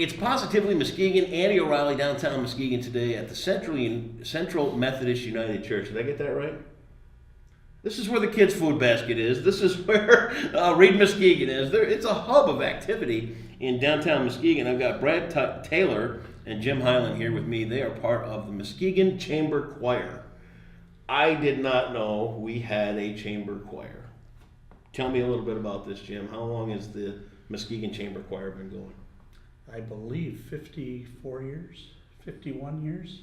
It's Positively Muskegon. Andy O'Reilly, downtown Muskegon today at the Central Methodist United Church. Did I get that right? This is where the kids' food basket is. This is where Reed Muskegon is. It's a hub of activity in downtown Muskegon. I've got Brad Taylor and Jim Highland here with me. They are part of the Muskegon Chamber Choir. I did not know we had a chamber choir. Tell me a little bit about this, Jim. How long has the Muskegon Chamber Choir been going? I believe 54 years, 51 years.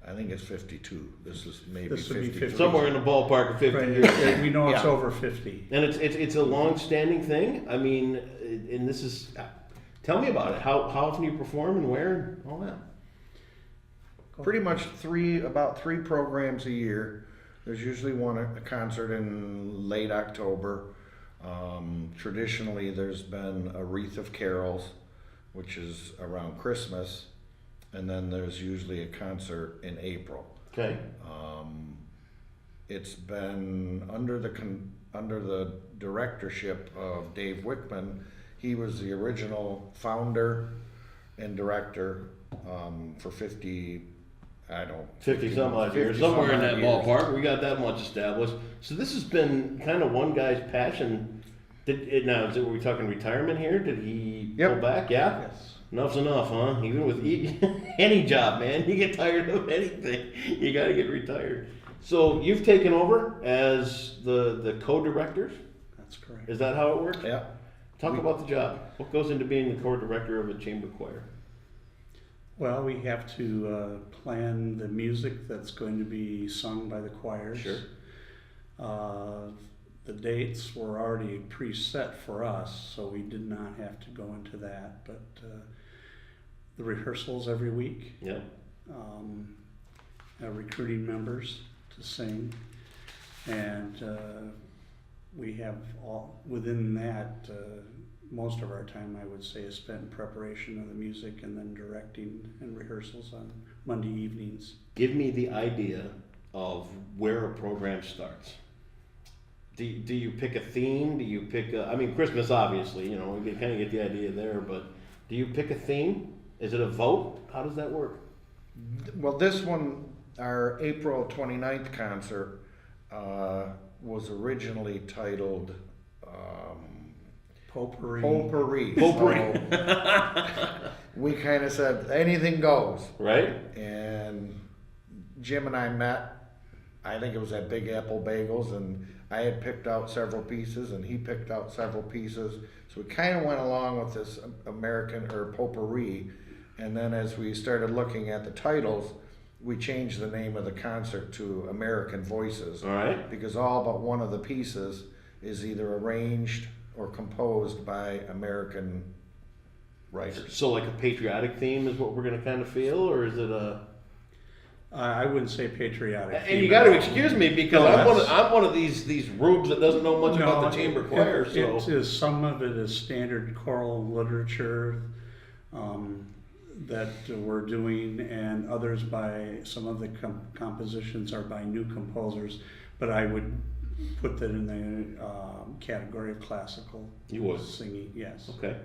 I think it's 52. This is maybe This would be 53. 50. Somewhere in the ballpark of 50 Right. years. We know it's Yeah. over 50. And it's a long-standing thing. I mean, and this is, tell me about it. How often do you perform and where and all that? Pretty much about three programs a year. There's usually a concert in late October. Traditionally, there's been a Wreath of Carols, which is around Christmas, and then there's usually a concert in April. Okay. It's been under the directorship of Dave Wickman. He was the original founder and director for 50 some odd years, somewhere in that ballpark. We got that much established. So this has been kind of one guy's passion. Were we talking retirement here? Did he pull back? Yeah? Yes. Enough's enough, huh? Even with any job, man. You get tired of anything. You got to get retired. So you've taken over as the co-director? That's correct. Is that how it works? Yeah. Talk about the job. What goes into being the co-director of a chamber choir? Well, we have to plan the music that's going to be sung by the choirs. Sure. The dates were already preset for us, so we did not have to go into that. But the rehearsals every week, Yeah. recruiting members to sing, and we have all within that. Most of our time, I would say, is spent in preparation of the music and then directing and rehearsals on Monday evenings. Give me the idea of where a program starts. Do you pick a theme? Do you pick Christmas, obviously, we can kind of get the idea there, but do you pick a theme? Is it a vote? How does that work? Well, this one, our April 29th concert, was originally titled Potpourri. Potpourri. Potpourri. So we kind of said anything goes. Right? And Jim and I met, I think it was at Big Apple Bagels, and I had picked out several pieces and he picked out several pieces. So we kind of went along with this American or potpourri. And then as we started looking at the titles, we changed the name of the concert to American Voices. All right. Because all but one of the pieces is either arranged or composed by American writers. So like a patriotic theme is what we're going to kind of feel, or is it a... I wouldn't say patriotic. And you got to excuse me because I'm one of these rubes that doesn't know much about the chamber choir. So Some of it is standard choral literature that we're doing, and others by some of the compositions are by new composers. But I would put that in the category of classical. You would? Singing, yes. Okay.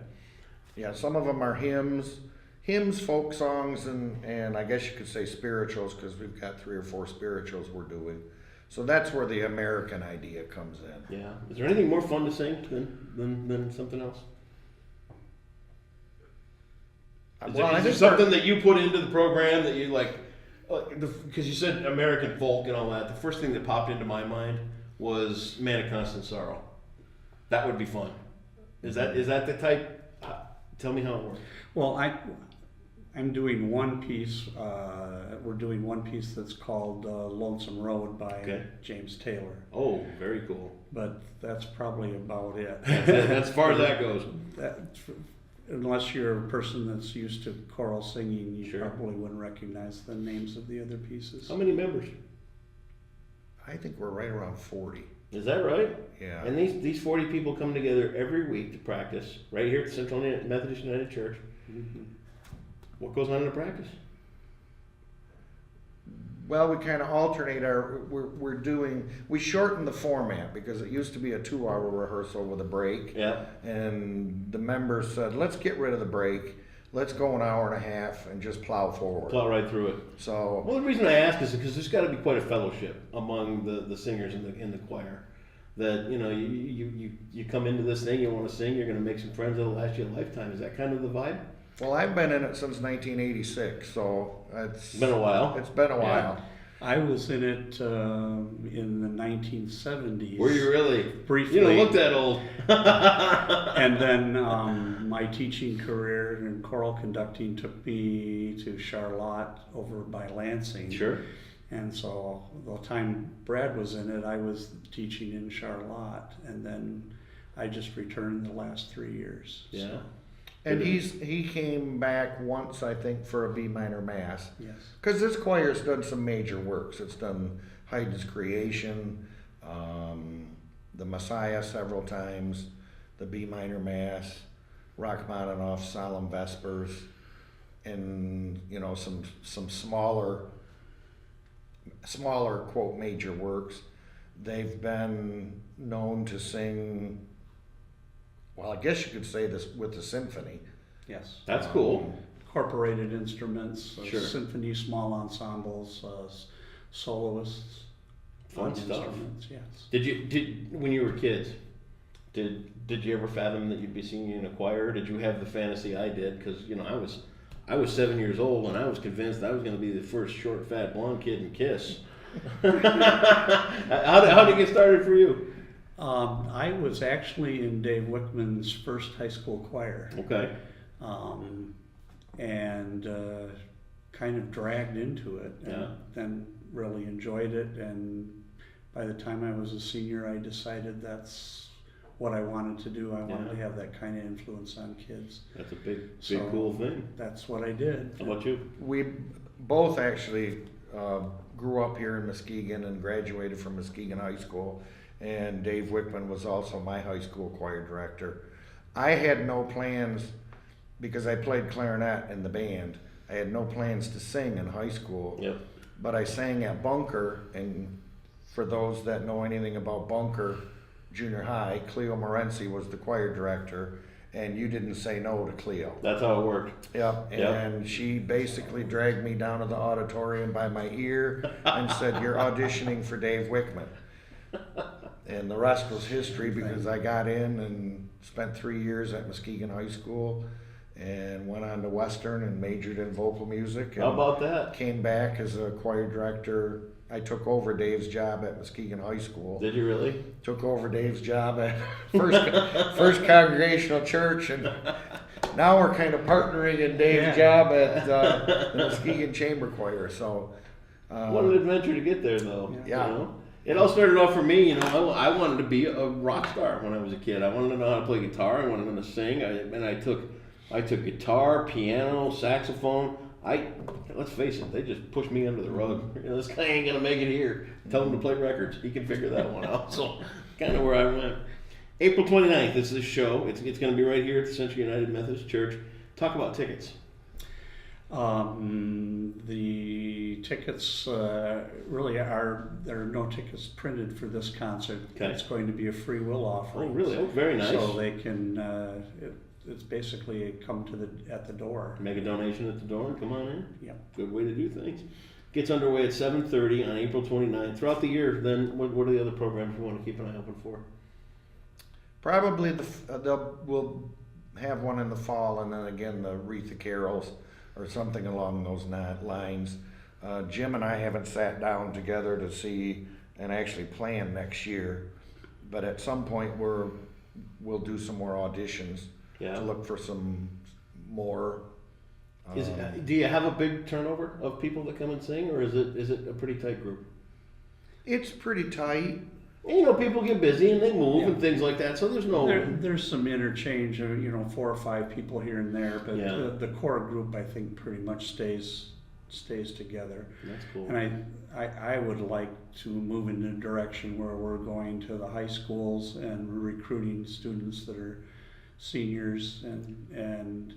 Yeah, some of them are hymns, folk songs, and I guess you could say spirituals, because we've got 3 or 4 spirituals we're doing. So that's where the American idea comes in. Yeah. Is there anything more fun to sing than something else? Is there something that you put into the program that you like? Because you said American folk and all that. The first thing that popped into my mind was Man of Constant Sorrow. That would be fun. Is that the type? Tell me how it works. Well, I'm doing one piece. We're doing one piece that's called "Lonesome Road" by James Taylor. Oh, very cool. But that's probably about it. That's as far as that goes. Unless you're a person that's used to choral singing, you probably wouldn't recognize the names of the other pieces. How many members? I think we're right around 40. Is that right? Yeah. And these 40 people come together every week to practice right here at the Central Methodist United Church. Mm-hmm. What goes on in the practice? Well, we kind of alternate we shorten the format because it used to be a 2-hour rehearsal with a break. Yeah. And the members said, let's get rid of the break. let's go an hour and a half and just plow forward. Plow right through it. So, Well, the reason I ask is because there's got to be quite a fellowship among the singers in the choir. That you come into this thing, you want to sing, you're going to make some friends that'll last you a lifetime. Is that kind of the vibe? well, I've been in it since 1986, so It's been a while. It's been a while. I was in it in the 1970s. Were you really? Briefly. You don't look that old. And then my teaching career in choral conducting took me to Charlotte over by Lansing. Sure. And so the time Brad was in it, I was teaching in Charlotte, and then I just returned the last 3 years. Yeah. So, And he came back once, I think, for a B minor mass. yes. Because this choir's done some major works. It's done Haydn's Creation, the Messiah several times, the B minor mass, Rachmaninoff's Solemn Vespers, and some smaller quote major works. They've been known to sing. Well, I guess you could say this with the symphony. Yes. That's cool. Incorporated instruments, Sure. symphony, small ensembles, soloists. Fun stuff. Instruments, yes. Did when you were kids? Did you ever fathom that you'd be singing in a choir? Did you have the fantasy I did? Because I was 7 years old and I was convinced I was going to be the first short, fat, blonde kid in Kiss. How did it get started for you? I was actually in Dave Wickman's first high school choir. Okay. And kind of dragged into it, and Yeah. then really enjoyed it. And by the time I was a senior, I decided that's what I wanted to do. I wanted to have that kind of influence on kids. That's a big So cool thing. That's what I did. How about you? We both actually grew up here in Muskegon and graduated from Muskegon High School. And Dave Wickman was also my high school choir director. I had no plans, because I played clarinet in the band, I had no plans to sing in high school. Yep. But I sang at Bunker, and for those that know anything about Bunker Junior High, Cleo Morency was the choir director, and you didn't say no to Cleo. That's how it worked. Yep, and she basically dragged me down to the auditorium by my ear and said, "You're auditioning for Dave Wickman." And the rest was history, because I got in and spent 3 years at Muskegon High School and went on to Western and majored in vocal music. And How about that? came back as a choir director. I took over Dave's job at Muskegon High School. Did you really? Took over Dave's job at First Congregational Church, and now we're kind of partnering in Dave's job at the Muskegon Chamber Choir. So, What an adventure to get there, though. Yeah. You know? It all started off for me, I wanted to be a rock star when I was a kid. I wanted to know how to play guitar. I wanted to sing. I took guitar, piano, saxophone. Let's face it, they just pushed me under the rug. This guy ain't gonna make it here. Tell him to play records. He can figure that one out. So, kind of where I went. April 29th is this show. It's going to be right here at the Central United Methodist Church. Talk about tickets. The tickets really there are no tickets printed for this concert. Okay. It's going to be a free will offering. Oh, really? Oh, very nice. So they can, it's basically come at the door. Make a donation at the door and come on in. Yep. Good way to do things. Gets underway at 7:30 on April 29th. Throughout the year, then, what are the other programs you want to keep an eye open for? probably we'll have one in the fall, and then again the Wreath of Carols or something along those lines. Jim and I haven't sat down together to see and actually plan next year, but at some point we'll do some more auditions to look for some more. Do you have a big turnover of people that come and sing, or is it a pretty tight group? It's pretty tight. And, people get busy and they move and things like that, so there's no. There's some interchange of 4 or 5 people here and there, but the core group I think pretty much stays together. That's cool. And I would like to move in a direction where we're going to the high schools and recruiting students that are seniors and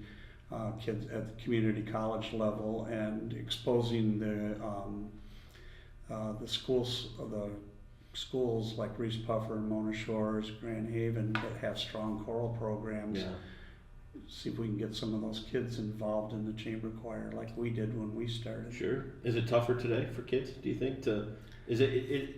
kids at the community college level, and exposing the schools like Reese Puffer, Mona Shores, Grand Haven that have strong choral programs. see if we can get some of those kids involved in the chamber choir like we did when we started. Sure. Is it tougher today for kids, do you think, is it,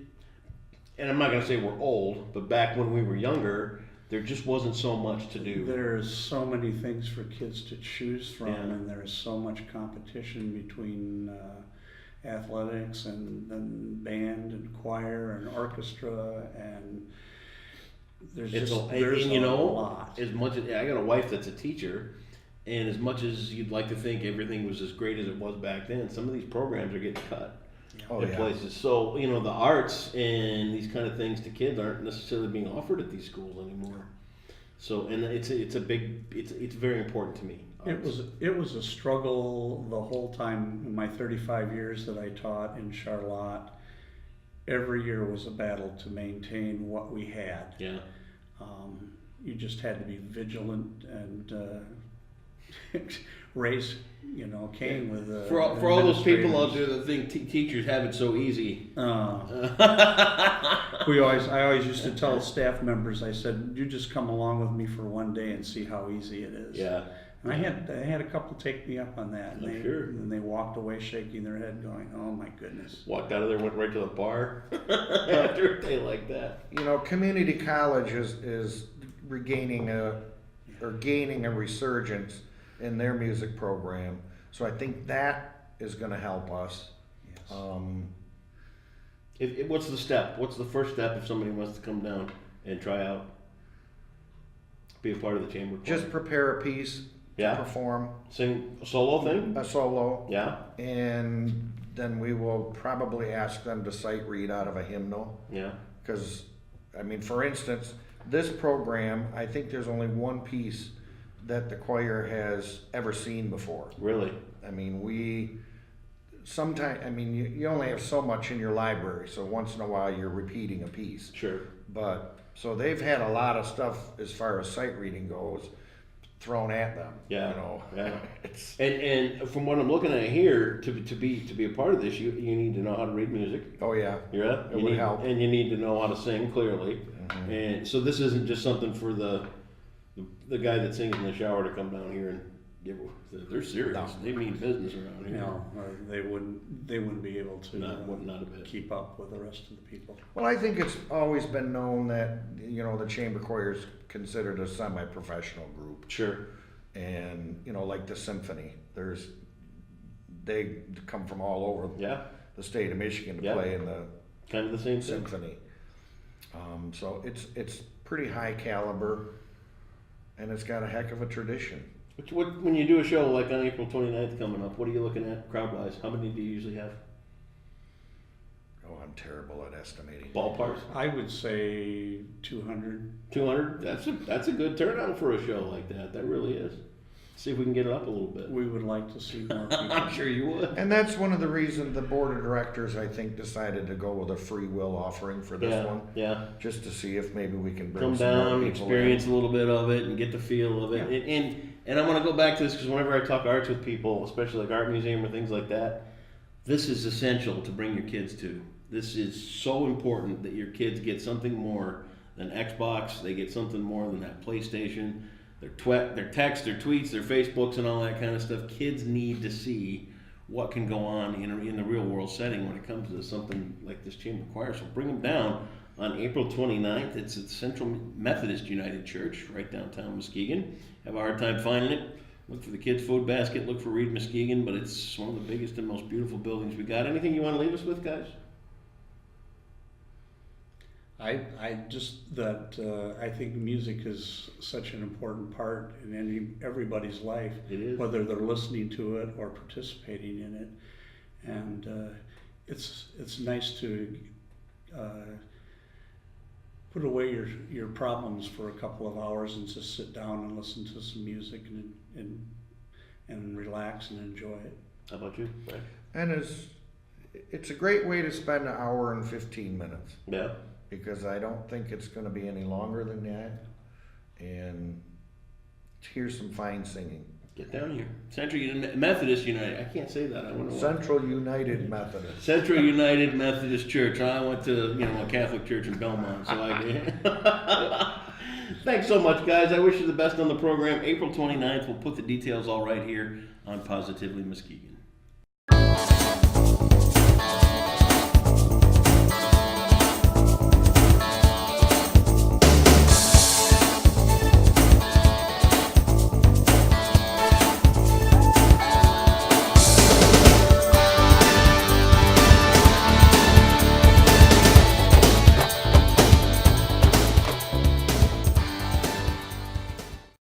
and I'm not going to say we're old, but back when we were younger, there just wasn't so much to do. There's so many things for kids to choose from, Yeah. and there's so much competition between athletics and band and choir and orchestra, and there's It's just and there's you a know, lot. as much as I got a wife that's a teacher, and as much as you'd like to think everything was as great as it was back then, some of these programs are getting cut Oh, in yeah. places. So the arts and these kind of things to kids aren't necessarily being offered at these schools anymore. So, and it's very important to me. It was a struggle the whole time in my 35 years that I taught in Charlotte. Every year was a battle to maintain what we had. Yeah. You just had to be vigilant and raise, Cain with the For all those people out administrators. there that think teachers have it so easy. I always used to tell staff members, I said, you just come along with me for one day and see how easy it is. Yeah. And I had a couple take me up on that, and I'm sure. and they walked away shaking their head, going, "Oh my goodness!" Walked out of there, went right to the bar after a day like that. Community college is regaining gaining a resurgence in their music program. So I think that is going to help us. Yes. What's the step? What's the first step if somebody wants to come down and try out, be a part of the chamber choir? Just prepare a piece Yeah. to perform, Sing a solo thing? a solo, Yeah, and then we will probably ask them to sight read out of a hymnal. yeah. Because, for instance, this program, I think there's only one piece that the choir has ever seen before. Really? You only have so much in your library, so once in a while you're repeating a piece. Sure. But, so they've had a lot of stuff as far as sight reading goes thrown at them. Yeah. Yeah. It's, And from what I'm looking at here, to be a part of this, you need to know how to read music. oh yeah. Yeah, It would help. and you need to know how to sing clearly. Mhm. And so this isn't just something for the guy that sings in the shower to come down here and give. They're serious. No. They mean business around here. They wouldn't be able to Not a bit. keep up with the rest of the people. Well, I think it's always been known that, the chamber choir is considered a semi-professional group. Sure. And, like the symphony, they come from all over Yeah. the state of Michigan to Yeah. play in the Kind of the same thing. symphony. So it's pretty high caliber, and it's got a heck of a tradition. When you do a show like on April 29th coming up, what are you looking at crowd-wise? How many do you usually have? Oh, I'm terrible at estimating. Ballparks? I would say 200. 200? That's a good turnout for a show like that. That really is. See if we can get it up a little bit. We would like to see more people. I'm sure you would. And that's one of the reasons the board of directors, I think, decided to go with a free will offering for this one, Yeah. just to see if maybe we can bring Come some more down, people experience a little bit of it, and get the feel of it. Yeah. And I want to go back to this because whenever I talk arts with people, especially like art museum or things like that, this is essential to bring your kids to. This is so important that your kids get something more than Xbox. They get something more than that PlayStation. Their texts, their tweets, their Facebooks, and all that kind of stuff. Kids need to see what can go on in the real world setting when it comes to something like this chamber choir. So bring them down on April 29th. It's at Central Methodist United Church, right downtown Muskegon. Have a hard time finding it. Look for the kids' food basket. Look for Read Muskegon, but it's one of the biggest and most beautiful buildings we got. Anything you want to leave us with, guys? I think music is such an important part in everybody's life, It is. whether they're listening to it or participating in it, and it's nice to put away your problems for a couple of hours and just sit down and listen to some music and relax and enjoy it. How about you? Right. And it's a great way to spend an hour and 15 minutes, Yeah. because I don't think it's going to be any longer than that. And here's some fine singing. Get down here. Central Methodist United. I can't say that. I wonder why. Central United Methodist. Central United Methodist Church. I went to a Catholic church in Belmont, so I Thanks so much, guys. I wish you the best on the program. April 29th, we'll put the details all right here on Positively Muskegon.